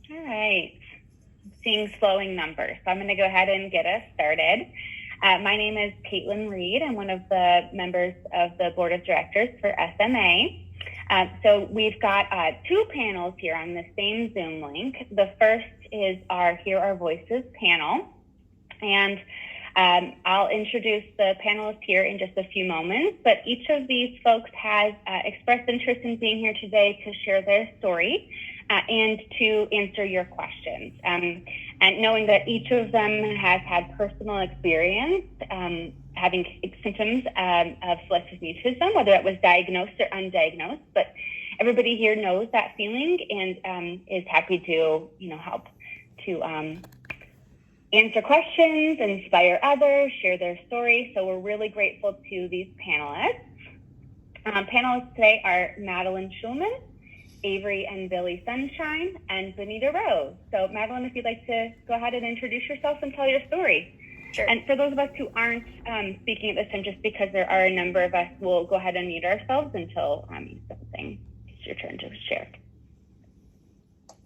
All right. Seeing slowing numbers. So I'm going to go ahead and get us started. My name is Caitlin Reed. I'm one of the members of the board of directors for SMA. So we've got two panels here on the same Zoom link. The first is our Hear Our Voices panel. And I'll introduce the panelists here in just a few moments, but each of these folks has expressed interest in being here today to share their story and to answer your questions. And knowing that each of them has had personal experience having symptoms of selective mutism, whether it was diagnosed or undiagnosed, but everybody here knows that feeling and is happy to, help to answer questions, inspire others, share their story. So we're really grateful to these panelists. Panelists today are Madeline Schulman, Avery and Billy Sunshine, and Benita Rose. So Madeline, if you'd like to go ahead and introduce yourself and tell your story. Sure. And for those of us who aren't speaking at this time, just because there are a number of us, we'll go ahead and mute ourselves until you say something. It's your turn to share.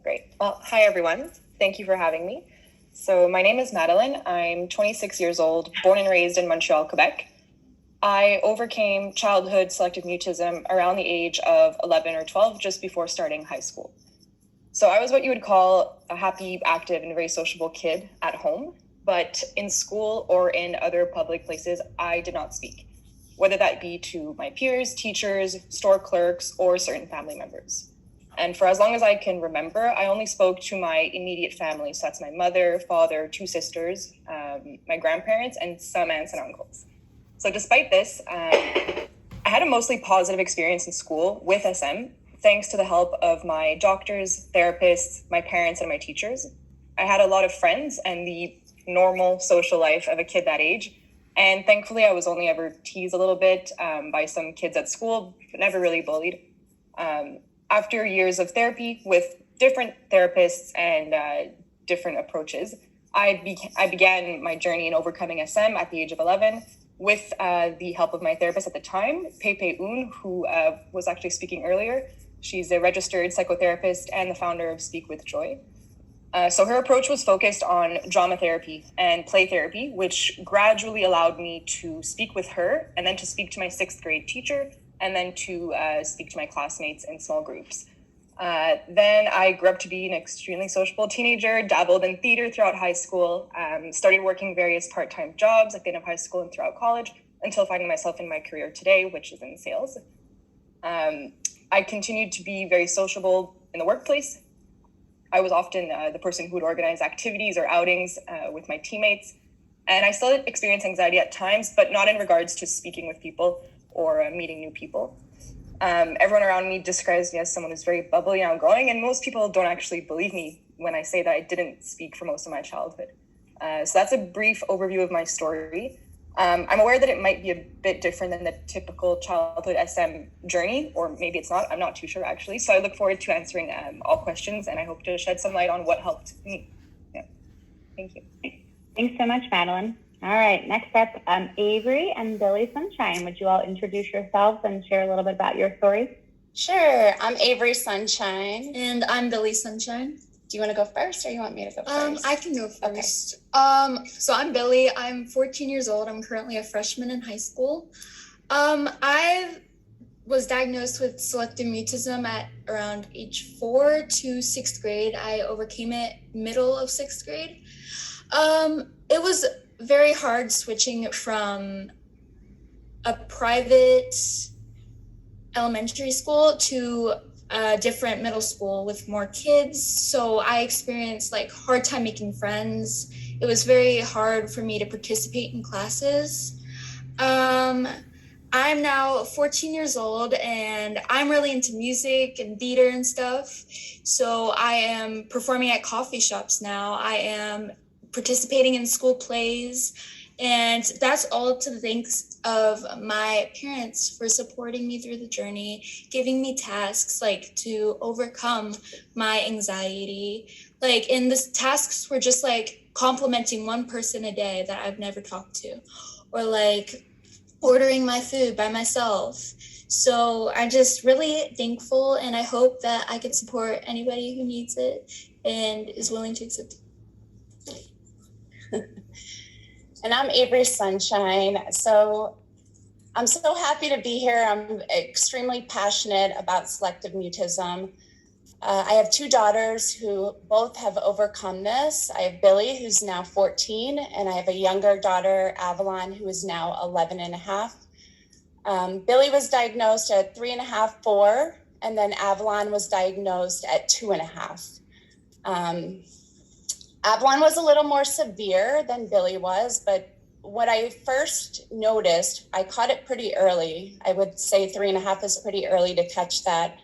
Great. Well, hi everyone. Thank you for having me. So my name is Madeline. I'm 26 years old, born and raised in Montreal, Quebec. I overcame childhood selective mutism around the age of 11 or 12, just before starting high school. So I was what you would call a happy, active, and very sociable kid at home, but in school or in other public places, I did not speak, whether that be to my peers, teachers, store clerks, or certain family members. And for as long as I can remember, I only spoke to my immediate family. So that's my mother, father, two sisters, my grandparents, and some aunts and uncles. So despite this, I had a mostly positive experience in school with SM, thanks to the help of my doctors, therapists, my parents, and my teachers. I had a lot of friends and the normal social life of a kid that age. And thankfully, I was only ever teased a little bit by some kids at school, but never really bullied. After years of therapy with different therapists and different approaches, I began my journey in overcoming SM at the age of 11 with the help of my therapist at the time, Pepe Un, who was actually speaking earlier. She's a registered psychotherapist and the founder of Speak with Joy. So her approach was focused on drama therapy and play therapy, which gradually allowed me to speak with her and then to speak to my 6th grade teacher and then to speak to my classmates in small groups. Then I grew up to be an extremely sociable teenager, dabbled in theater throughout high school, started working various part-time jobs at the end of high school and throughout college until finding myself in my career today, which is in sales. I continued to be very sociable in the workplace. I was often the person who would organize activities or outings with my teammates. And I still experience anxiety at times, but not in regards to speaking with people or meeting new people. Everyone around me describes me as someone who's very bubbly and outgoing, and most people don't actually believe me when I say that I didn't speak for most of my childhood. So that's a brief overview of my story. I'm aware that it might be a bit different than the typical childhood SM journey, or maybe it's not. I'm not too sure, actually. So I look forward to answering all questions, and I hope to shed some light on what helped me. Yeah. Thank you. Thanks so much, Madeline. All right, next up, Avery and Billy Sunshine. Would you all introduce yourselves and share a little bit about your stories? Sure. I'm Avery Sunshine. And I'm Billy Sunshine. Do you want to go first or you want me to go first? I can go first. Okay. So I'm Billy. I'm 14 years old. I'm currently a freshman in high school. I was diagnosed with selective mutism at around age 4 to 6th grade. I overcame it middle of 6th grade. It was very hard switching from a private elementary school to a different middle school with more kids. So I experienced hard time making friends. It was very hard for me to participate in classes. I'm now 14 years old and I'm really into music and theater and stuff. So I am performing at coffee shops now. I am participating in school plays, and that's all to the thanks of my parents for supporting me through the journey, giving me tasks to overcome my anxiety. And the tasks were just complimenting one person a day that I've never talked to, or ordering my food by myself. So I'm just really thankful, and I hope that I can support anybody who needs it and is willing to accept it. And I'm Avery Sunshine. So I'm so happy to be here. I'm extremely passionate about selective mutism. I have two daughters who both have overcome this. I have Billy, who's now 14, and I have a younger daughter, Avalon, who is now 11 and a half. Billy was diagnosed at 3.5, 4, and then Avalon was diagnosed at 2.5. Avalon was a little more severe than Billy was, but what I first noticed, I caught it pretty early. I would say 3.5 is pretty early to catch that.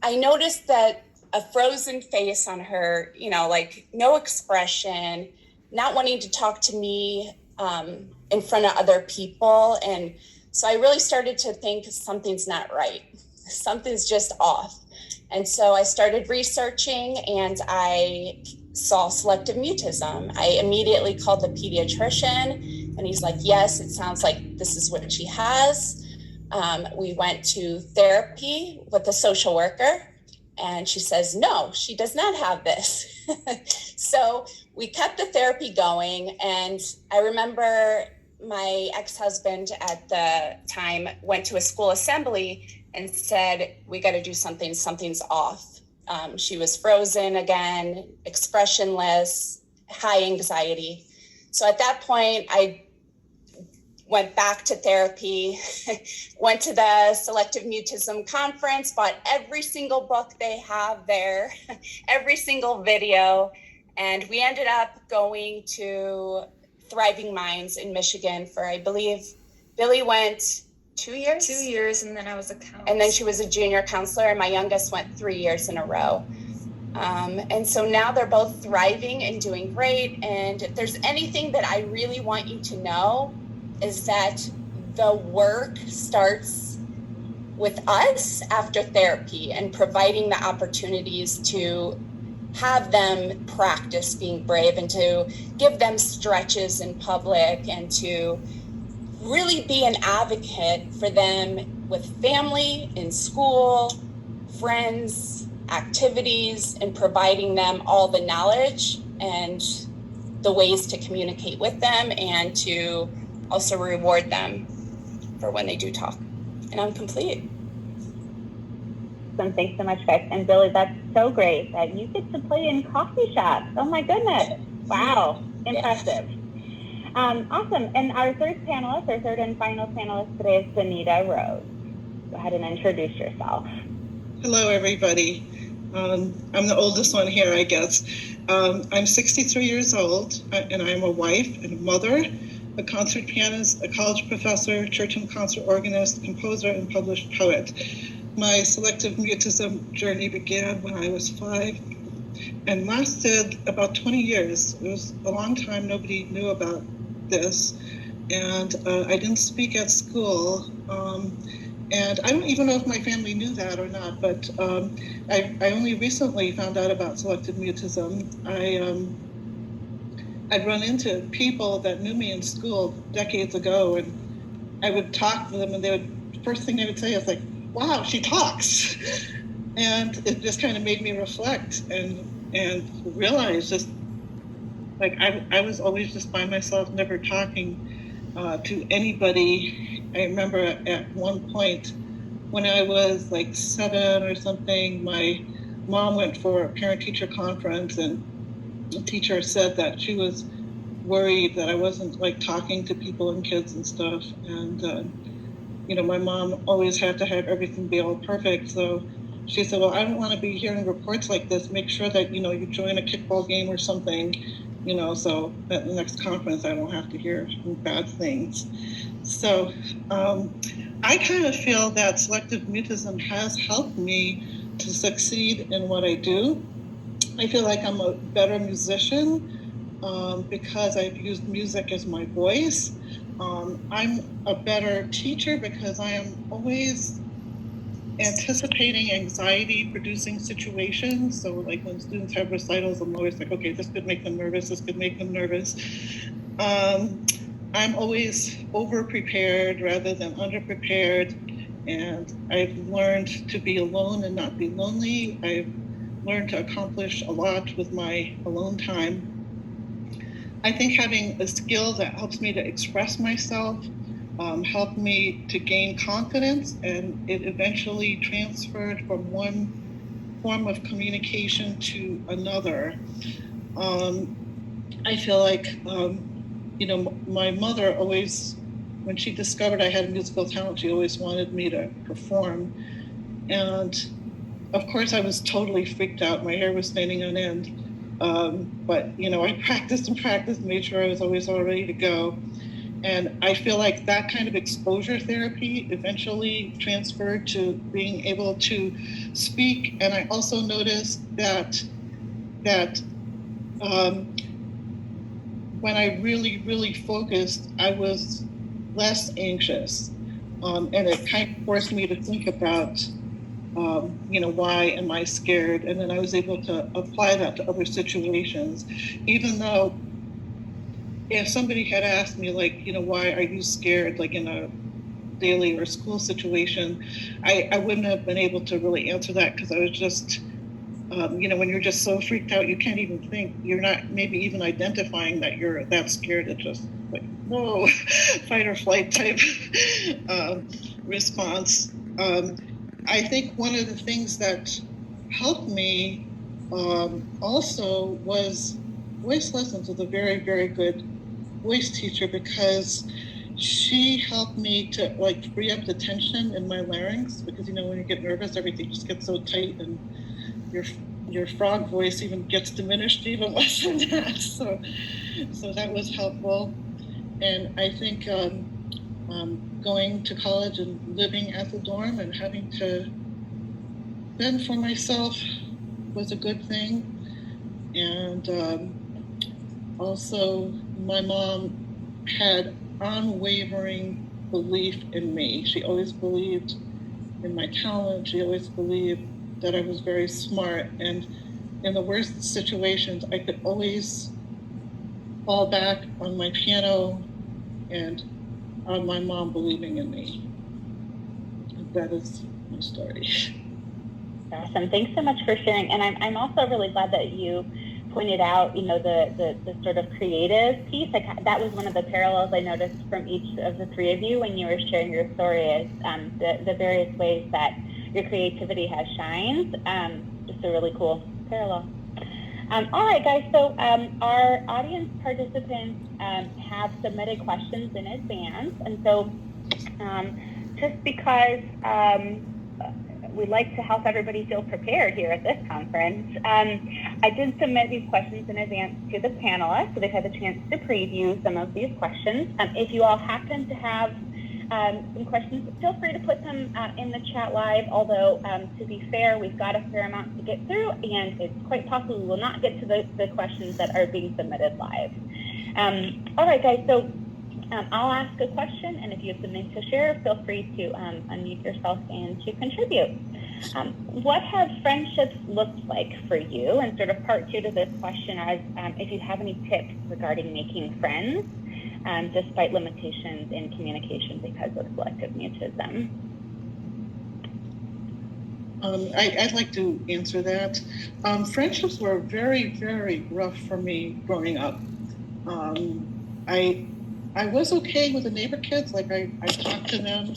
I noticed that a frozen face on her, like no expression, not wanting to talk to me in front of other people. And so I really started to think something's not right. Something's just off. And so I started researching, and I saw selective mutism. I immediately called the pediatrician, and he's like, yes, it sounds like this is what she has. We went to therapy with a social worker, and she says, no, she does not have this. So we kept the therapy going. And I remember my ex-husband at the time went to a school assembly and said, we got to do something, something's off. She was frozen again, expressionless, high anxiety. So at that point, I went back to therapy, went to the Selective Mutism conference, bought every single book they have there, every single video. And we ended up going to Thriving Minds in Michigan for, I believe, Billy went 2 years? 2 years, and then I was a counselor. And then she was a junior counselor, and my youngest went 3 years in a row. And so now they're both thriving and doing great. And if there's anything that I really want you to know, is that the work starts with us after therapy and providing the opportunities to have them practice being brave and to give them stretches in public and to really be an advocate for them with family, in school, friends, activities, and providing them all the knowledge and the ways to communicate with them and to also reward them for when they do talk. And I'm complete. Awesome. Thanks so much, guys. And Billy, that's so great that you get to play in coffee shops. Oh my goodness. Wow. Impressive. Awesome. And our third and final panelist today is Benita Rose. Go ahead and introduce yourself. Hello, everybody. I'm the oldest one here, I guess. I'm 63 years old, and I'm a wife and a mother, a concert pianist, a college professor, church and concert organist, composer, and published poet. My selective mutism journey began when I was 5 and lasted about 20 years. It was a long time. Nobody knew about this. And I didn't speak at school. And I don't even know if my family knew that or not, but I only recently found out about selective mutism. I'd run into people that knew me in school decades ago, and I would talk to them, and first thing they would say is like, wow, she talks. And it just kind of made me reflect and realize just like I was always just by myself, never talking to anybody. I remember at one point when I was like 7 or something, my mom went for a parent-teacher conference, and the teacher said that she was worried that I wasn't like talking to people and kids and stuff. And, my mom always had to have everything be all perfect. So she said, well, I don't want to be hearing reports like this. Make sure that, you join a kickball game or something, so at the next conference, I don't have to hear bad things. So I kind of feel that selective mutism has helped me to succeed in what I do. I feel like I'm a better musician because I've used music as my voice. I'm a better teacher because I am always anticipating anxiety-producing situations. So like when students have recitals, I'm always like, okay, this could make them nervous, this could make them nervous. I'm always over-prepared rather than under-prepared, and I've learned to be alone and not be lonely. I've learned to accomplish a lot with my alone time. I think having a skill that helps me to express myself helped me to gain confidence, and it eventually transferred from one form of communication to another. I feel like, my mother always, when she discovered I had a musical talent, she always wanted me to perform. And of course, I was totally freaked out. My hair was standing on end. But, I practiced and practiced, made sure I was always all ready to go. And I feel like that kind of exposure therapy eventually transferred to being able to speak. And I also noticed that when I really, really focused, I was less anxious. And it kind of forced me to think about, why am I scared? And then I was able to apply that to other situations, even though if somebody had asked me, like, why are you scared, like in a daily or school situation, I wouldn't have been able to really answer that, because I was just, when you're just so freaked out, you can't even think. You're not maybe even identifying that you're that scared. It's just like, whoa, fight or flight type response. I think one of the things that helped me also was voice lessons with a very, very good voice teacher, because she helped me to free up the tension in my larynx, because when you get nervous, everything just gets so tight, and your frog voice even gets diminished even less than that. So that was helpful. And I think going to college and living at the dorm and having to fend for myself was a good thing. And also, my mom had unwavering belief in me. She always believed in my talent. She always believed that I was very smart. And in the worst situations, I could always fall back on my piano and on my mom believing in me. That is my story. Awesome. Thanks so much for sharing. And I'm also really glad that you pointed out, the sort of creative piece. Like, that was one of the parallels I noticed from each of the three of you when you were sharing your story, is the various ways that your creativity has shined. Just a really cool parallel. All right, guys. So our audience participants have submitted questions in advance, and so just because we like to help everybody feel prepared here at this conference, I did submit these questions in advance to the panelists, so they've had the chance to preview some of these questions. If you all happen to have some questions, feel free to put them in the chat live, although to be fair, we've got a fair amount to get through, and it's quite possible we will not get to the questions that are being submitted live. All right, guys, so I'll ask a question, and if you have something to share, feel free to unmute yourself and to contribute. What have friendships looked like for you? And sort of part two to this question is if you have any tips regarding making friends despite limitations in communication because of selective mutism. I'd like to answer that. Friendships were very, very rough for me growing up. I was okay with the neighbor kids, like I talked to them,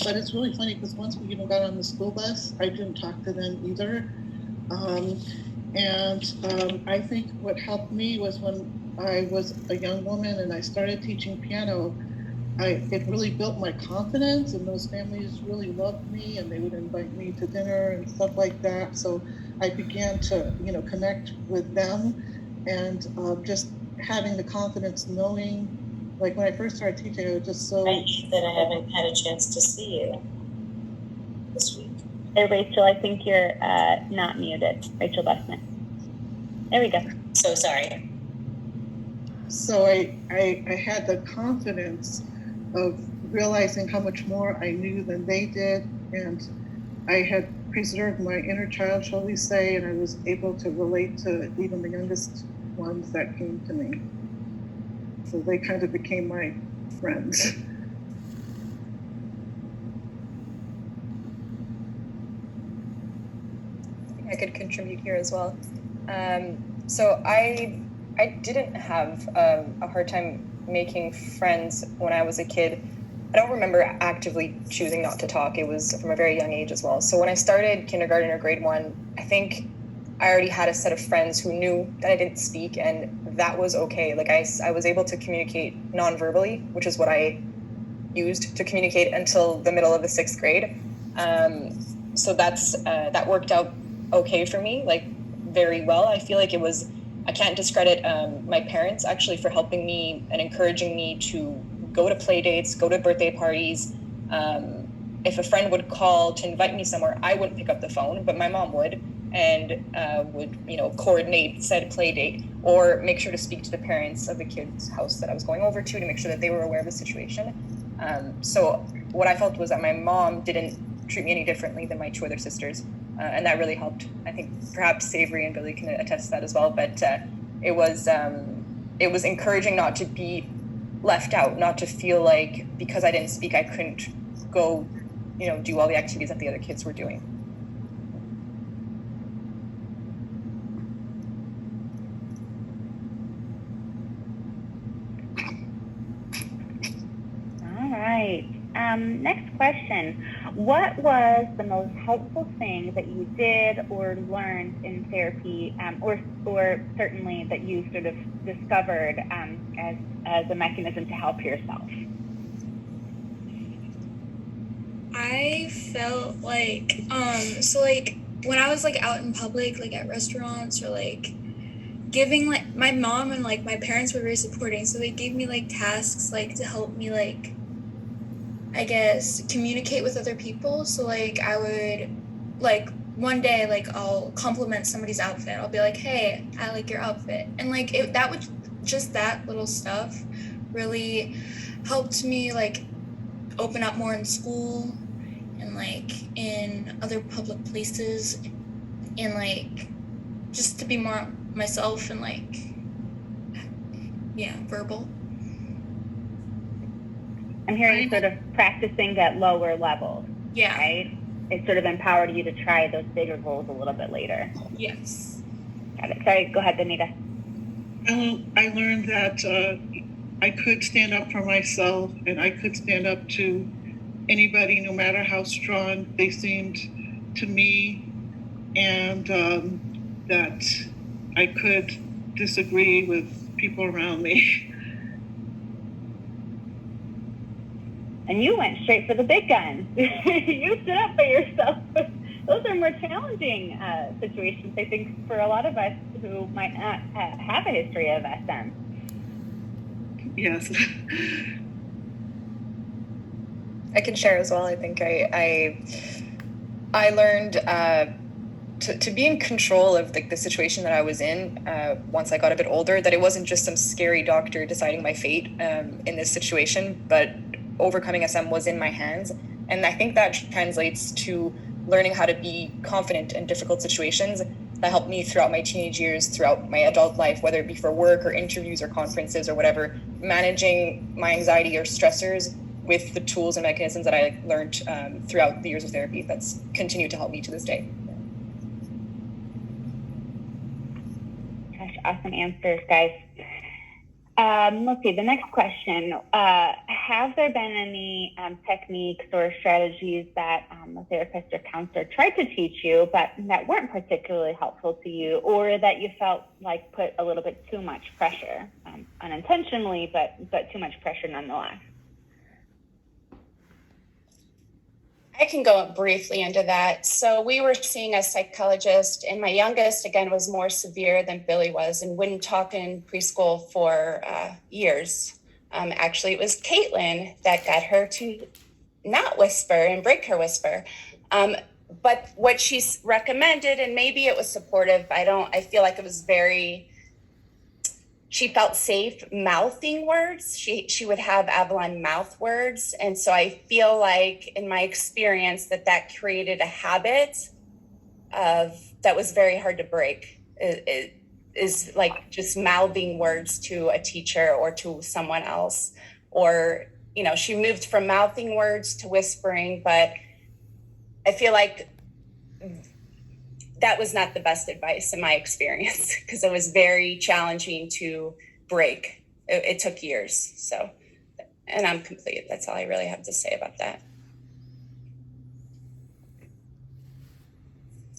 but it's really funny because once we even got on the school bus, I didn't talk to them either. I think what helped me was when I was a young woman and I started teaching piano, it really built my confidence, and those families really loved me, and they would invite me to dinner and stuff like that. So I began to, connect with them, and just having the confidence, knowing, like when I first started teaching, I was just so. That I haven't had a chance to see you this week. Hey, Rachel, I think you're not muted. Rachel Bussman. There we go. So sorry. So I had the confidence of realizing how much more I knew than they did, and I had preserved my inner child, shall we say, and I was able to relate to even the youngest ones that came to me. So they kind of became my friends. I could contribute here as well. So I didn't have a hard time making friends when I was a kid. I don't remember actively choosing not to talk. It was from a very young age as well. So when I started kindergarten or grade 1, I think I already had a set of friends who knew that I didn't speak, and that was okay. Like I was able to communicate non-verbally, which is what I used to communicate until the middle of the 6th grade. So that worked out okay for me, like very well. I feel like I can't discredit my parents actually for helping me and encouraging me to go to play dates, go to birthday parties. If a friend would call to invite me somewhere, I wouldn't pick up the phone, but my mom would, and would, coordinate said play date or make sure to speak to the parents of the kid's house that I was going over to make sure that they were aware of the situation. So what I felt was that my mom didn't treat me any differently than my 2 other sisters. And that really helped. I think perhaps Savory and Billy can attest to that as well. But it was encouraging not to be left out, not to feel like because I didn't speak, I couldn't go, do all the activities that the other kids were doing. All right. Next question. What was the most helpful thing that you did or learned in therapy, or certainly that you sort of discovered as a mechanism to help yourself? I felt like, when I was out in public, at restaurants or giving my mom and my parents were very supporting. So they gave me tasks to help me I guess communicate with other people. So I would one day I'll compliment somebody's outfit. I'll be like, hey, I like your outfit. And that little stuff really helped me open up more in school and in other public places and just to be more myself and verbal. I'm hearing sort of practicing at lower levels. Yeah. Right? It sort of empowered you to try those bigger goals a little bit later. Yes. Got it. Sorry, go ahead, Benita. I learned that I could stand up for myself and I could stand up to anybody, no matter how strong they seemed to me, and that I could disagree with people around me. And you went straight for the big guns. You stood up for yourself. Those are more challenging situations, I think, for a lot of us who might not have a history of SM. Yes. I can share as well. I think I learned to be in control of the situation that I was in once I got a bit older, that it wasn't just some scary doctor deciding my fate in this situation, but overcoming SM was in my hands. And I think that translates to learning how to be confident in difficult situations. That helped me throughout my teenage years, throughout my adult life, whether it be for work or interviews or conferences or whatever, managing my anxiety or stressors with the tools and mechanisms that I learned throughout the years of therapy. That's continued to help me to this day. Gosh, awesome answers, guys. Let's see, the next question. Have there been any techniques or strategies that a therapist or counselor tried to teach you, but that weren't particularly helpful to you, or that you felt put a little bit too much pressure, unintentionally, but too much pressure nonetheless? I can go briefly into that. So we were seeing a psychologist, and my youngest, again, was more severe than Billy was and wouldn't talk in preschool for years. Actually, it was Caitlin that got her to not whisper and break her whisper. But what she recommended, and maybe it was supportive, I feel like it was she felt safe mouthing words. She would have Avalon mouth words. And so I feel like in my experience that created a habit that was very hard to break. It is just mouthing words to a teacher or to someone else, or, she moved from mouthing words to whispering, but I feel like that was not the best advice in my experience because it was very challenging to break. It took years. So, and I'm complete. That's all I really have to say about that.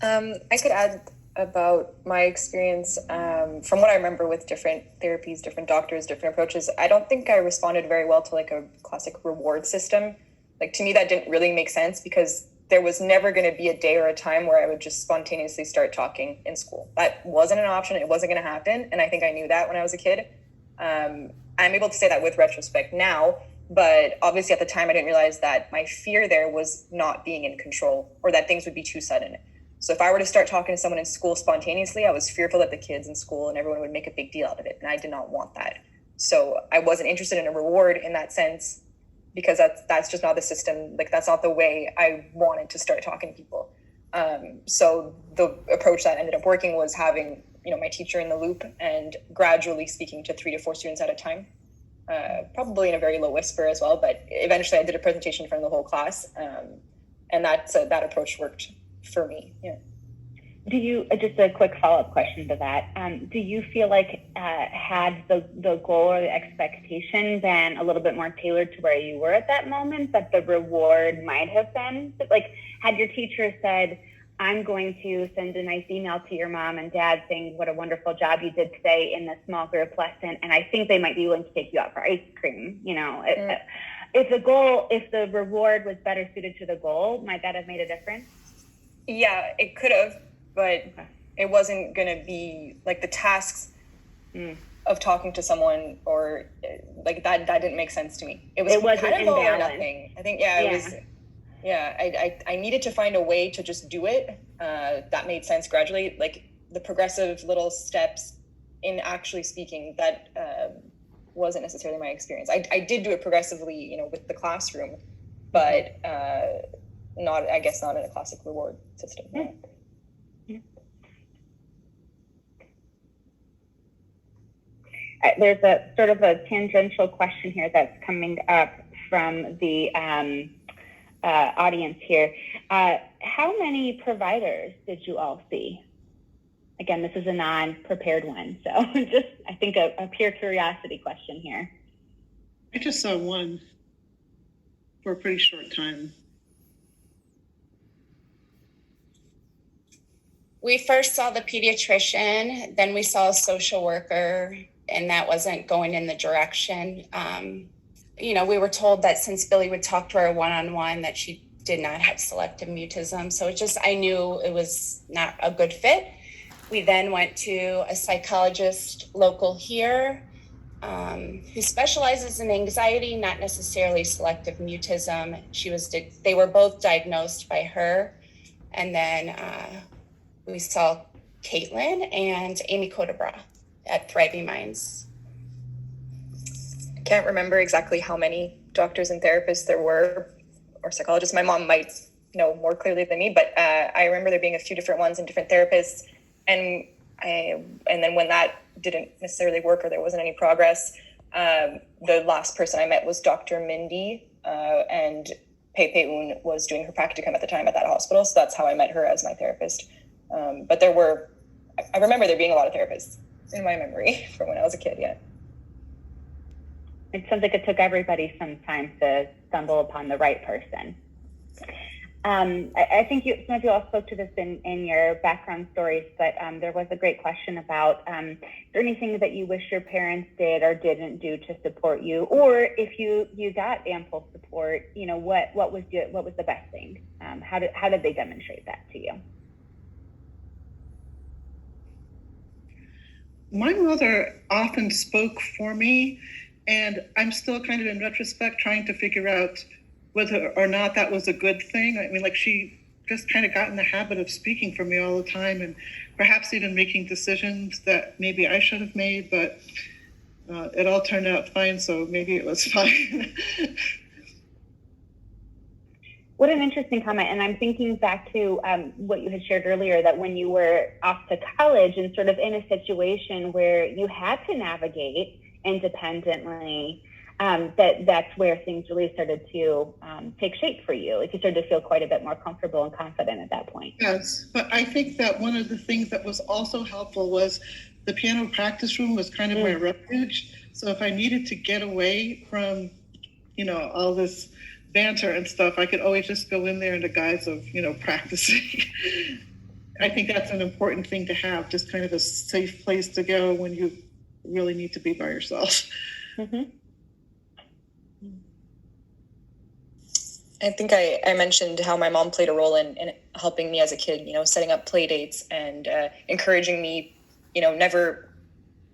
I could add about my experience from what I remember with different therapies, different doctors, different approaches. I don't think I responded very well to like a classic reward system. Like to me, that didn't really make sense because there was never going to be a day or a time where I would just spontaneously start talking in school. That wasn't an option. It wasn't going to happen. And I think I knew that when I was a kid. I'm able to say that with retrospect now, but obviously at the time I didn't realize that my fear there was not being in control or that things would be too sudden. So if I were to start talking to someone in school spontaneously, I was fearful that the kids in school and everyone would make a big deal out of it. And I did not want that. So I wasn't interested in a reward in that sense, because that's just not the system. Like that's not the way I wanted to start talking to people. So the approach that ended up working was having, my teacher in the loop and gradually speaking to 3 to 4 students at a time, probably in a very low whisper as well. But eventually I did a presentation in front of the whole class. And that approach worked for me. Yeah. Do you, just a quick follow-up question to that, do you feel like had the goal or the expectation been a little bit more tailored to where you were at that moment, that the reward might have been, like had your teacher said, I'm going to send a nice email to your mom and dad saying what a wonderful job you did today in the small group lesson, and I think they might be willing to take you out for ice cream, if the reward was better suited to the goal, might that have made a difference? Yeah, it could have. But it wasn't going to be like the tasks of talking to someone or like that didn't make sense to me. It was kind of all or nothing. I think, it was, I needed to find a way to just do it. That made sense gradually. Like the progressive little steps in actually speaking, that wasn't necessarily my experience. I did do it progressively, with the classroom, but not in a classic reward system. Yeah. There's a sort of a tangential question here that's coming up from the audience here. How many providers did you all see? Again, this is a non-prepared one, so just, I think, a pure curiosity question here. I just saw one for a pretty short time. We first saw the pediatrician, then we saw a social worker, and that wasn't going in the direction. We were told that since Billy would talk to her one-on-one that she did not have selective mutism. So I knew it was not a good fit. We then went to a psychologist local here who specializes in anxiety, not necessarily selective mutism. They were both diagnosed by her. And then we saw Caitlin and Amy Codebra at Thriving Minds. I can't remember exactly how many doctors and therapists there were, or psychologists. My mom might know more clearly than me, but I remember there being a few different ones and different therapists. And then when that didn't necessarily work or there wasn't any progress, the last person I met was Dr. Mindy, and Pepe Un was doing her practicum at the time at that hospital. So that's how I met her as my therapist. But I remember there being a lot of therapists in my memory from when I was a kid. Yeah. It sounds like it took everybody some time to stumble upon the right person. I think some of you all spoke to this in your background stories, but there was a great question about is there anything that you wish your parents did or didn't do to support you, or if you got ample support, what was the best thing? How did they demonstrate that to you? My mother often spoke for me, and I'm still kind of in retrospect trying to figure out whether or not that was a good thing. I mean, like she just kind of got in the habit of speaking for me all the time and perhaps even making decisions that maybe I should have made, but it all turned out fine, so maybe it was fine. What an interesting comment. And I'm thinking back to what you had shared earlier, that when you were off to college and sort of in a situation where you had to navigate independently, that's where things really started to take shape for you. Like you started to feel quite a bit more comfortable and confident at that point. Yes, but I think that one of the things that was also helpful was the piano practice room was kind of my refuge. So if I needed to get away from, all this banter and stuff, I could always just go in there in the guise of, practicing. I think that's an important thing to have, just kind of a safe place to go when you really need to be by yourself. Mm-hmm. I think I mentioned how my mom played a role in helping me as a kid, setting up play dates and encouraging me, never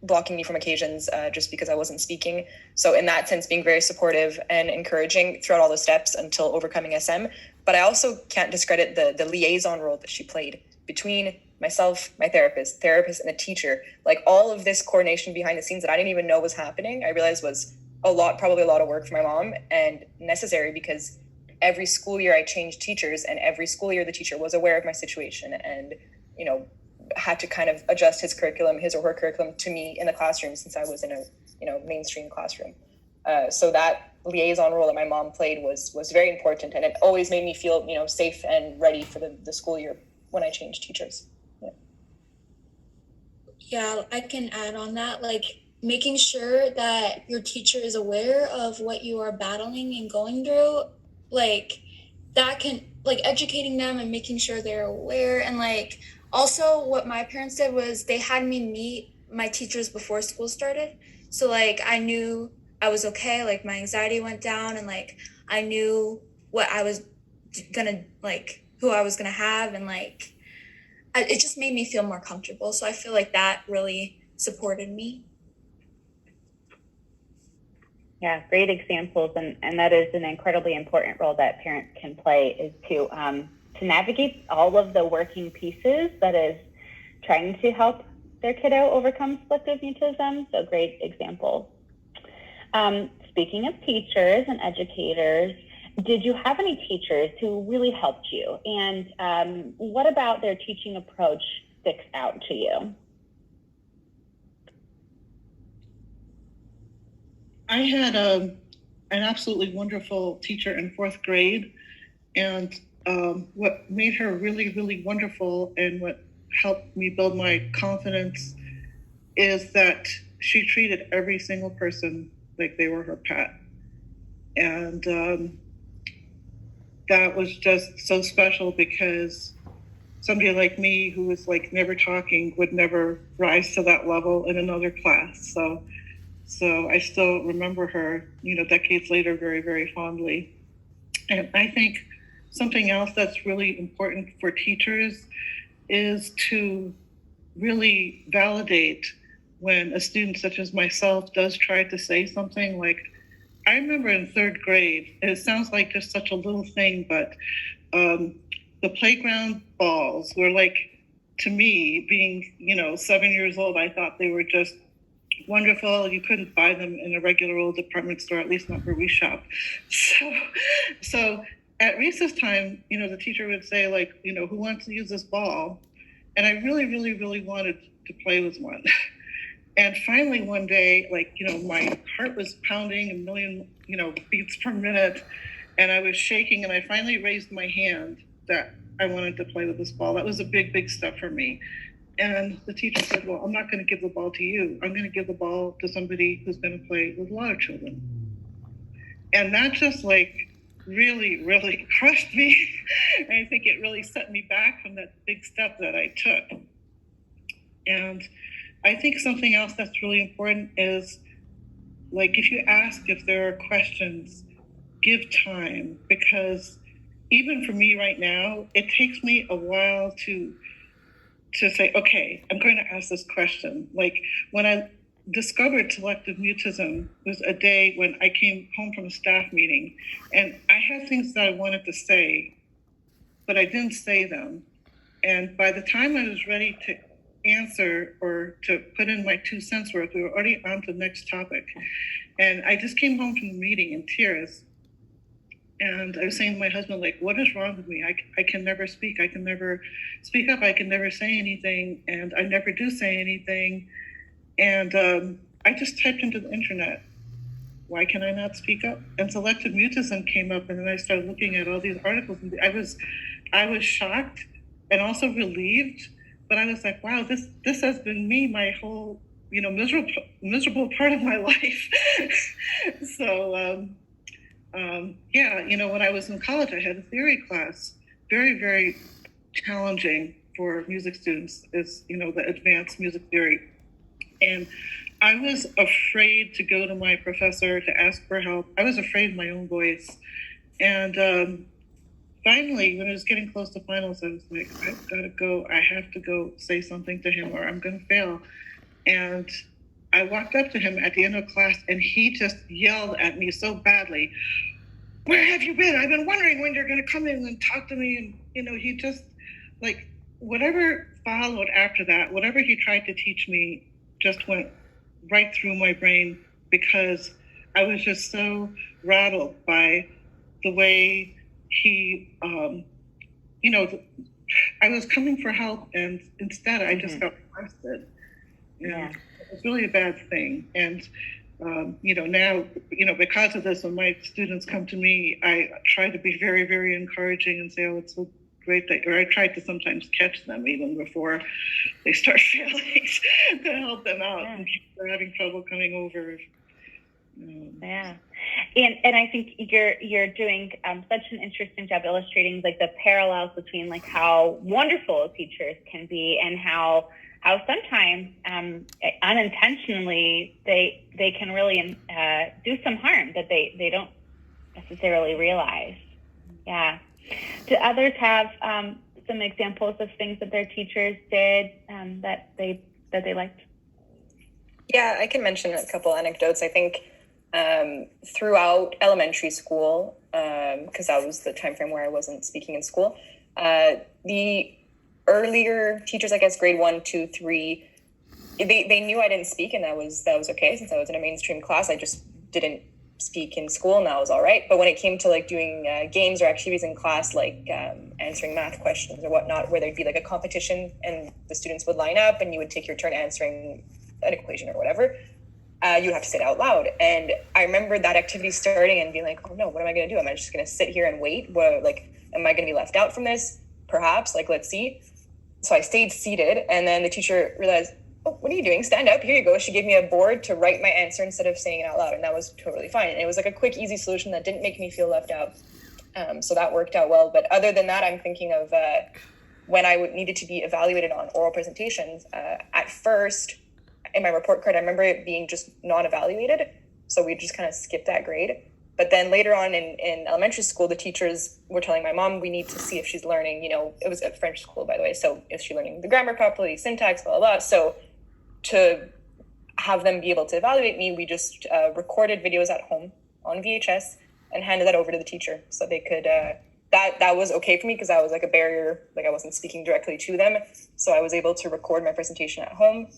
blocking me from occasions just because I wasn't speaking. So in that sense, being very supportive and encouraging throughout all the steps until overcoming SM. But I also can't discredit the liaison role that she played between myself, my therapist, and a teacher. Like all of this coordination behind the scenes that I didn't even know was happening, I realized was probably a lot of work for my mom and necessary because every school year I changed teachers, and every school year the teacher was aware of my situation and, had to kind of adjust his or her curriculum to me in the classroom since I was in a, mainstream classroom. So that liaison role that my mom played was very important, and it always made me feel, safe and ready for the school year when I changed teachers. Yeah, I can add on that, like making sure that your teacher is aware of what you are battling and going through, like that can, like educating them and making sure they're aware. And like also what my parents did was they had me meet my teachers before school started. So like I knew I was okay, like my anxiety went down, and like I knew what I was gonna, like who I was gonna have, and like it just made me feel more comfortable. So I feel like that really supported me. Yeah, great examples, and that is an incredibly important role that parents can play, is to navigate all of the working pieces that is trying to help their kiddo overcome selective mutism. So great examples. Speaking of teachers and educators, did you have any teachers who really helped you? And what about their teaching approach sticks out to you? I had an absolutely wonderful teacher in fourth grade, and what made her really, really wonderful and what helped me build my confidence is that she treated every single person like they were her pet. And that was just so special because somebody like me who was like never talking would never rise to that level in another class. So I still remember her, decades later, very, very fondly. And I think something else that's really important for teachers is to really validate when a student such as myself does try to say something. Like, I remember in third grade, it sounds like just such a little thing, but the playground balls were like, to me, being, 7 years old, I thought they were just wonderful. You couldn't buy them in a regular old department store, at least not where we shop. So at recess time, the teacher would say, like, who wants to use this ball? And I really, really, really wanted to play with one. And finally one day, like, my heart was pounding a million, beats per minute. And I was shaking, and I finally raised my hand that I wanted to play with this ball. That was a big, big step for me. And the teacher said, well, I'm not going to give the ball to you. I'm going to give the ball to somebody who's going to play with a lot of children. And that just like really, really crushed me. And I think it really set me back from that big step that I took. And I think something else that's really important is, like, if you ask if there are questions, give time, because even for me right now, it takes me a while to say, okay, I'm going to ask this question. Like, when I discovered selective mutism was a day when I came home from a staff meeting, and I had things that I wanted to say, but I didn't say them. And by the time I was ready to answer or to put in my 2 cents worth, we were already on to the next topic. And I just came home from the meeting in tears. And I was saying to my husband, like, what is wrong with me? I can never speak. I can never speak up. I can never say anything. And I never do say anything. And I just typed into the internet, why can I not speak up? And selective mutism came up, and then I started looking at all these articles, and I was shocked and also relieved, but I was like, wow, this has been me my whole, miserable part of my life. So yeah, when I was in college, I had a theory class, very, very challenging for music students, is the advanced music theory. And I was afraid to go to my professor to ask for help. I was afraid of my own voice. And finally, when it was getting close to finals, I was like, I've got to go. I have to go say something to him or I'm going to fail. And I walked up to him at the end of class, and he just yelled at me so badly, "Where have you been? I've been wondering when you're going to come in and talk to me." And, he just, like, whatever followed after that, whatever he tried to teach me just went right through my brain, because I was just so rattled by the way he, I was coming for help, and instead I just got arrested. And it's really a bad thing. And, now, because of this, when my students come to me, I try to be very, very encouraging and say, oh, it's so great that, or I try to sometimes catch them even before they start failing to help them out in case they're having trouble coming over. Yeah. And I think you're doing such an interesting job illustrating like the parallels between like how wonderful teachers can be and how sometimes unintentionally they can really do some harm that they don't necessarily realize. Yeah. Do others have some examples of things that their teachers did that they liked? Yeah, I can mention a couple anecdotes. I think throughout elementary school, because that was the time frame where I wasn't speaking in school, the earlier teachers, I guess grade 1, 2, 3, they knew I didn't speak, and that was okay, since I was in a mainstream class. I just didn't speak in school, and that was all right. But when it came to like doing games or activities in class, like answering math questions or whatnot, where there'd be like a competition and the students would line up and you would take your turn answering an equation or whatever, you'd have to say it out loud. And I remember that activity starting and being like, oh no, what am I going to do? Am I just going to sit here and wait? Am I going to be left out from this? Perhaps, let's see. So I stayed seated, and then the teacher realized, oh, what are you doing? Stand up. Here you go. She gave me a board to write my answer instead of saying it out loud. And that was totally fine. And it was like a quick, easy solution that didn't make me feel left out. So that worked out well. But other than that, I'm thinking of when I needed to be evaluated on oral presentations. At first, in my report card, I remember it being just non-evaluated. So we just kind of skipped that grade. But then later on in elementary school, the teachers were telling my mom, we need to see if she's learning, it was at French school, by the way. So is she learning the grammar properly, syntax, blah, blah, blah. So to have them be able to evaluate me, we just recorded videos at home on VHS and handed that over to the teacher so they could, that was okay for me because that was like a barrier, like I wasn't speaking directly to them. So I was able to record my presentation at home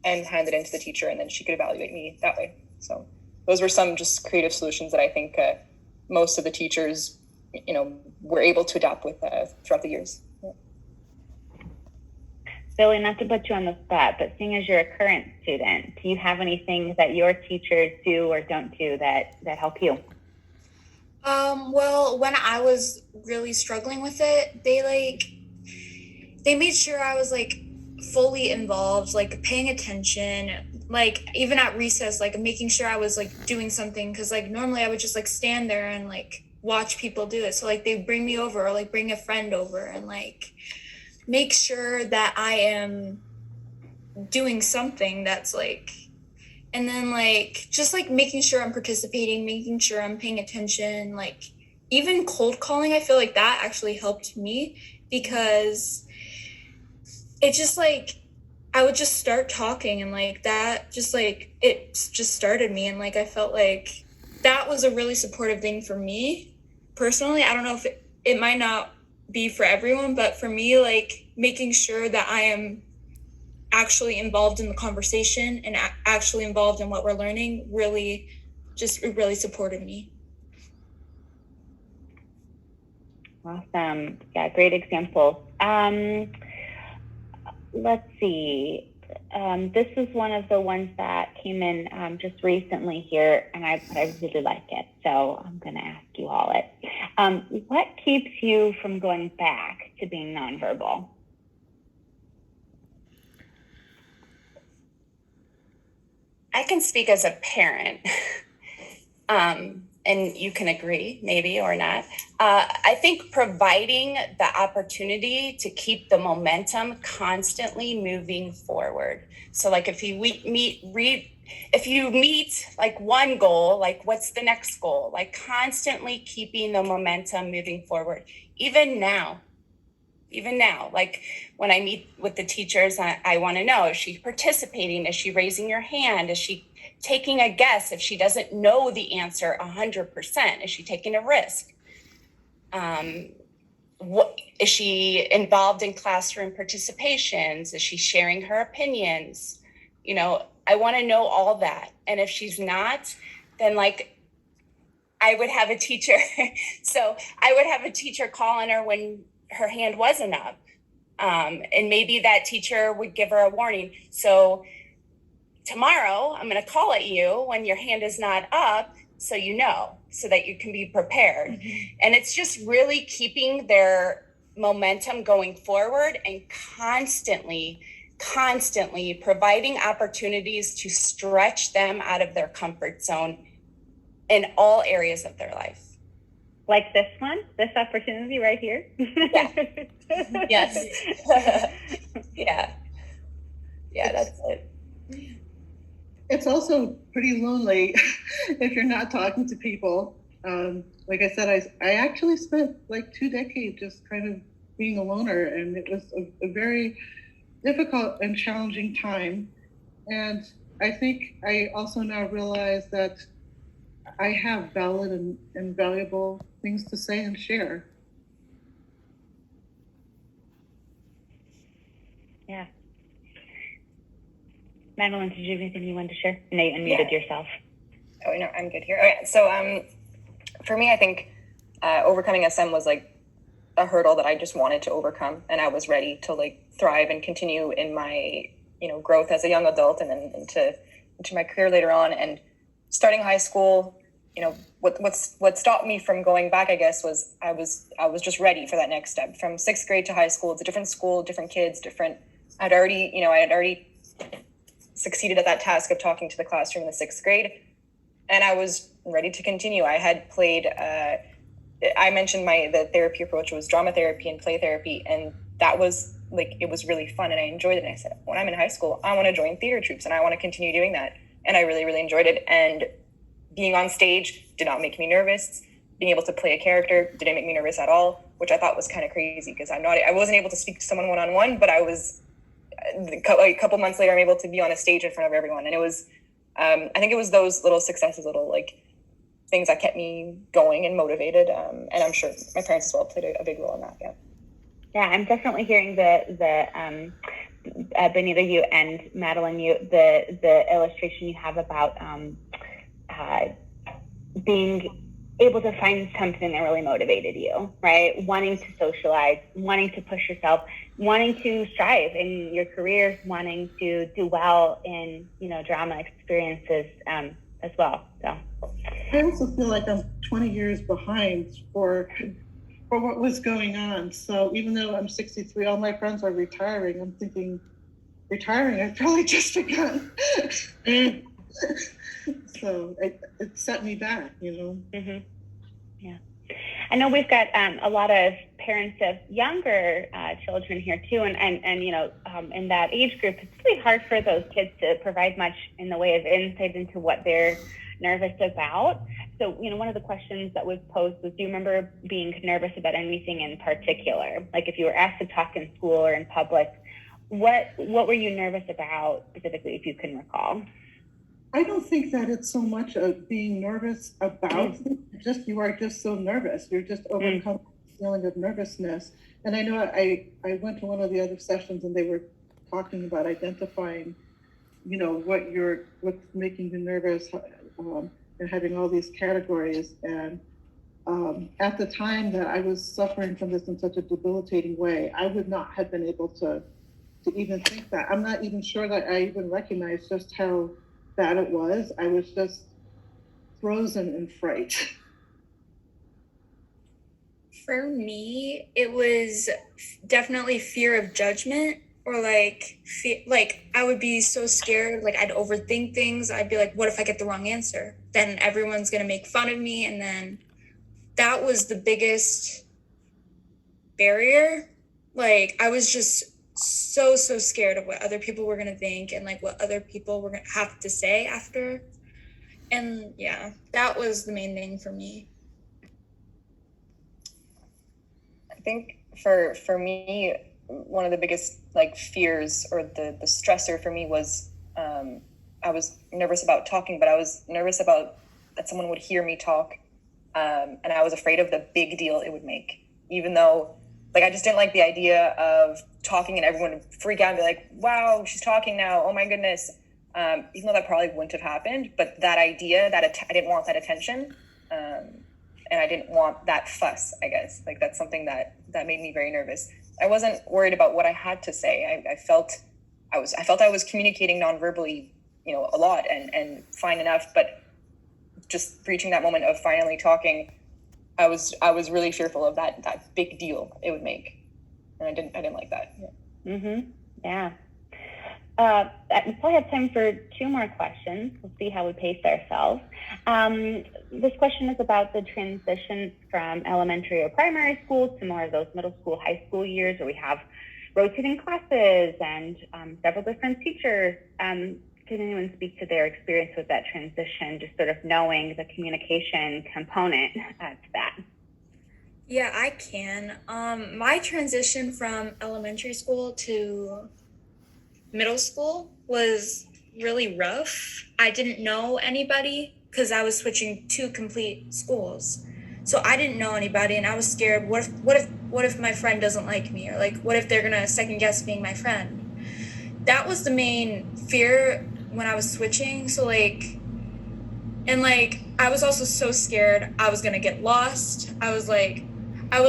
and hand it in to the teacher, and then she could evaluate me that way. So those were some just creative solutions that I think most of the teachers, were able to adapt with throughout the years. Yeah. Billy, not to put you on the spot, but seeing as you're a current student, do you have any things that your teachers do or don't do that help you? Well, when I was really struggling with it, they made sure I was fully involved, paying attention, even at recess, making sure I was doing something, because normally I would just stand there and watch people do it. So they bring me over or bring a friend over and make sure that I am doing something that's and then just making sure I'm participating, making sure I'm paying attention, even cold calling. I feel that actually helped me, because it just I would just start talking and that just it just started me, and I felt that was a really supportive thing for me personally. I don't know if it might not be for everyone, but for me, making sure that I am actually involved in the conversation and actually involved in what we're learning really supported me. Awesome. Yeah, great examples. Let's see. This is one of the ones that came in just recently here, and I really like it. So I'm going to ask you all it. What keeps you from going back to being nonverbal? I can speak as a parent, and you can agree, maybe or not. I think providing the opportunity to keep the momentum constantly moving forward. So, like, if you meet like one goal, like what's the next goal? Like constantly keeping the momentum moving forward. Even now, like when I meet with the teachers, I want to know, is she participating? Is she raising her hand? Is she taking a guess if she doesn't know the answer 100%? Is she taking a risk? What is she involved in classroom participations? Is she sharing her opinions? You know, I want to know all that. And if she's not, then like I would have a teacher. So I would have a teacher call on her when her hand wasn't up. And maybe that teacher would give her a warning. So tomorrow I'm going to call at you when your hand is not up, so you know, so that you can be prepared. Mm-hmm. And it's just really keeping their momentum going forward and constantly providing opportunities to stretch them out of their comfort zone in all areas of their life. Like this one, this opportunity right here. Yeah. Yes. Yeah, that's it. It's also pretty lonely if you're not talking to people. Like I said, I actually spent like 2 decades just kind of being a loner, and it was a very difficult and challenging time. And I think I also now realize that I have valid and valuable things to say and share. Yeah. Madeline, did you have anything you wanted to share? No, you unmuted yourself. Oh, no, I'm good here. Okay, so for me, I think overcoming SM was like a hurdle that I just wanted to overcome, and I was ready to like thrive and continue in my, growth as a young adult and then into my career later on. And starting high school, what stopped me from going back, I guess, was I was just ready for that next step. From 6th grade to high school, it's a different school, different kids, different. I had already succeeded at that task of talking to the classroom in the 6th grade, and I was ready to continue. I had played. I mentioned the therapy approach was drama therapy and play therapy, and that was like, it was really fun, and I enjoyed it. And I said, when I'm in high school, I want to join theater troupes, and I want to continue doing that. And I really, really enjoyed it. And being on stage did not make me nervous. Being able to play a character didn't make me nervous at all, which I thought was kind of crazy because I wasn't able to speak to someone one-on-one, but I was, a couple months later, I'm able to be on a stage in front of everyone. And it was, I think it was those little successes, little like things that kept me going and motivated. And I'm sure my parents as well played a big role in that. Yeah. Yeah, I'm definitely hearing Benita, you and Madeline, the illustration you have about being able to find something that really motivated you, right? Wanting to socialize, wanting to push yourself, wanting to strive in your careers, wanting to do well in, drama experiences as well. So I also feel like I'm 20 years behind for what was going on. So even though I'm 63, all my friends are retiring. I'm thinking, retiring, I've probably just begun. So it set me back, Mm-hmm. Yeah. I know we've got a lot of parents of younger children here too, and in that age group, it's really hard for those kids to provide much in the way of insight into what they're nervous about. So, one of the questions that was posed was, do you remember being nervous about anything in particular? Like if you were asked to talk in school or in public, what were you nervous about specifically, if you can recall? I don't think that it's so much of being nervous about it. You are just so nervous. You're just overcome the feeling of nervousness. And I know I went to one of the other sessions and they were talking about identifying, what's making you nervous, and having all these categories. And at the time that I was suffering from this in such a debilitating way, I would not have been able to to even think that. I'm not even sure that I even recognized just how bad it was. I was just frozen in fright. For me, it was definitely fear of judgment, or like like I would be so scared, like I'd overthink things. I'd be like, what if I get the wrong answer? Then everyone's gonna make fun of me, and then that was the biggest barrier. Like I was just so scared of what other people were gonna think and like what other people were gonna have to say after. And yeah, that was the main thing for me. I think for me, one of the biggest like fears or the stressor for me was I was nervous about talking, but I was nervous about that someone would hear me talk, and I was afraid of the big deal it would make. Even though, like, I just didn't like the idea of talking and everyone would freak out and be like, "Wow, she's talking now! Oh my goodness!" Even though that probably wouldn't have happened, but that idea that I didn't want that attention. And I didn't want that fuss, I guess. Like that's something that made me very nervous. I wasn't worried about what I had to say. I felt I was communicating non-verbally, a lot and fine enough, but just reaching that moment of finally talking, I was really fearful of that big deal it would make. And I didn't like that. Yeah. Mm-hmm. Yeah. We probably have time for 2 more questions. We'll see how we pace ourselves. This question is about the transition from elementary or primary school to more of those middle school, high school years where we have rotating classes and several different teachers. Can anyone speak to their experience with that transition, just sort of knowing the communication component to that? Yeah, I can. My transition from elementary school to middle school was really rough. I didn't know anybody because I was switching 2 complete schools. So I didn't know anybody and I was scared. What if my friend doesn't like me, or like what if they're going to second guess being my friend? That was the main fear when I was switching. So like I was also so scared I was going to get lost. I would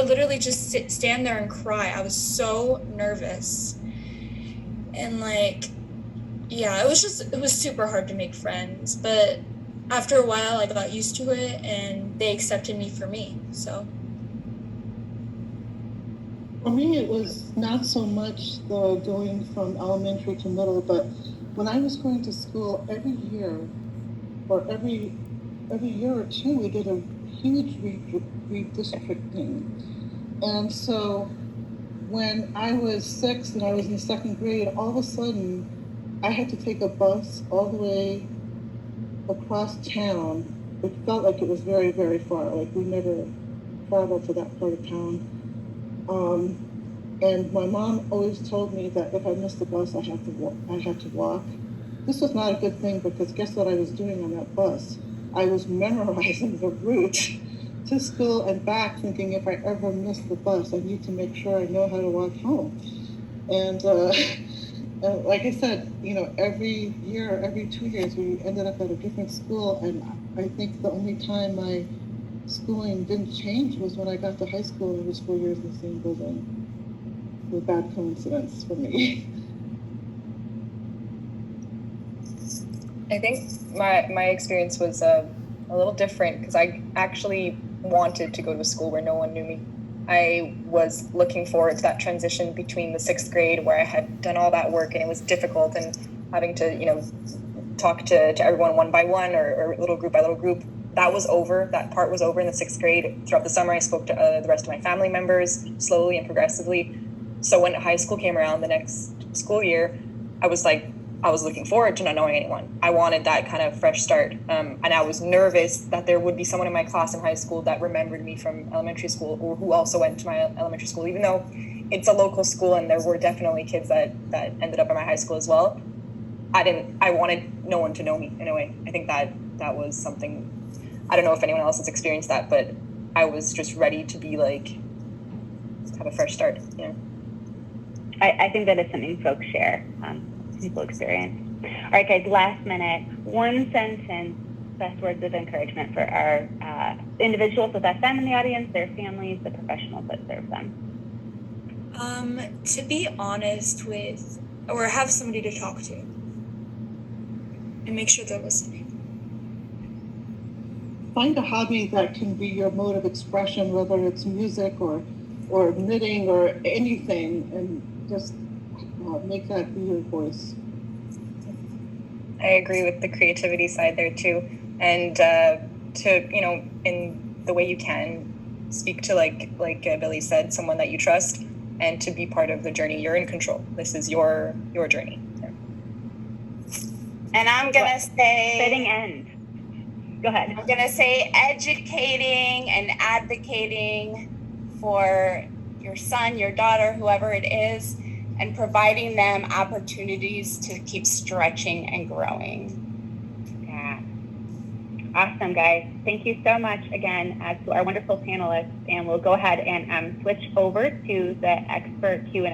literally just stand there and cry. I was so nervous. And yeah, it was super hard to make friends, but after a while I got used to it and they accepted me for me. So For me, it was not so much the going from elementary to middle, but when I was going to school every year, or every year or 2, we did a huge redistricting. And so when I was 6 and I was in 2nd grade, all of a sudden I had to take a bus all the way across town. It felt like it was very, very far. Like we never traveled to that part of town. And my mom always told me that if I missed the bus, I had to walk. This was not a good thing because guess what I was doing on that bus? I was memorizing the route to school and back, thinking if I ever miss the bus, I need to make sure I know how to walk home. And like I said, every year, every 2 years, we ended up at a different school. And I think the only time my schooling didn't change was when I got to high school and it was 4 years in the same building. It was a bad coincidence for me. I think my experience was a little different because I actually wanted to go to a school where no one knew me. I was looking forward to that transition between the 6th grade where I had done all that work and it was difficult and having to, talk to everyone one by one or little group by little group. That was over. That part was over in the 6th grade. Throughout the summer, I spoke to the rest of my family members slowly and progressively. So when high school came around the next school year, I was looking forward to not knowing anyone. I wanted that kind of fresh start. And I was nervous that there would be someone in my class in high school that remembered me from elementary school or who also went to my elementary school, even though it's a local school and there were definitely kids that ended up in my high school as well. I wanted no one to know me in a way. I think that was something, I don't know if anyone else has experienced that, but I was just ready to be have a fresh start. Yeah. I think that is something folks share, people experience. All right, guys, last minute, 1 sentence, best words of encouragement for our individuals with SM in the audience, their families, the professionals that serve them. To be honest with, or have somebody to talk to, and make sure they're listening. Find a hobby that can be your mode of expression, whether it's music or knitting or anything, and just make that be your voice. I agree with the creativity side there too, and to in the way you can speak to like Billy said, someone that you trust, and to be part of the journey. You're in control. This is your journey. And I'm gonna say Fitting end. Go ahead. I'm gonna say educating and advocating for your son, your daughter, whoever it is, and providing them opportunities to keep stretching and growing. Yeah. Awesome, guys. Thank you so much again to our wonderful panelists, and we'll go ahead and switch over to the expert Q&A.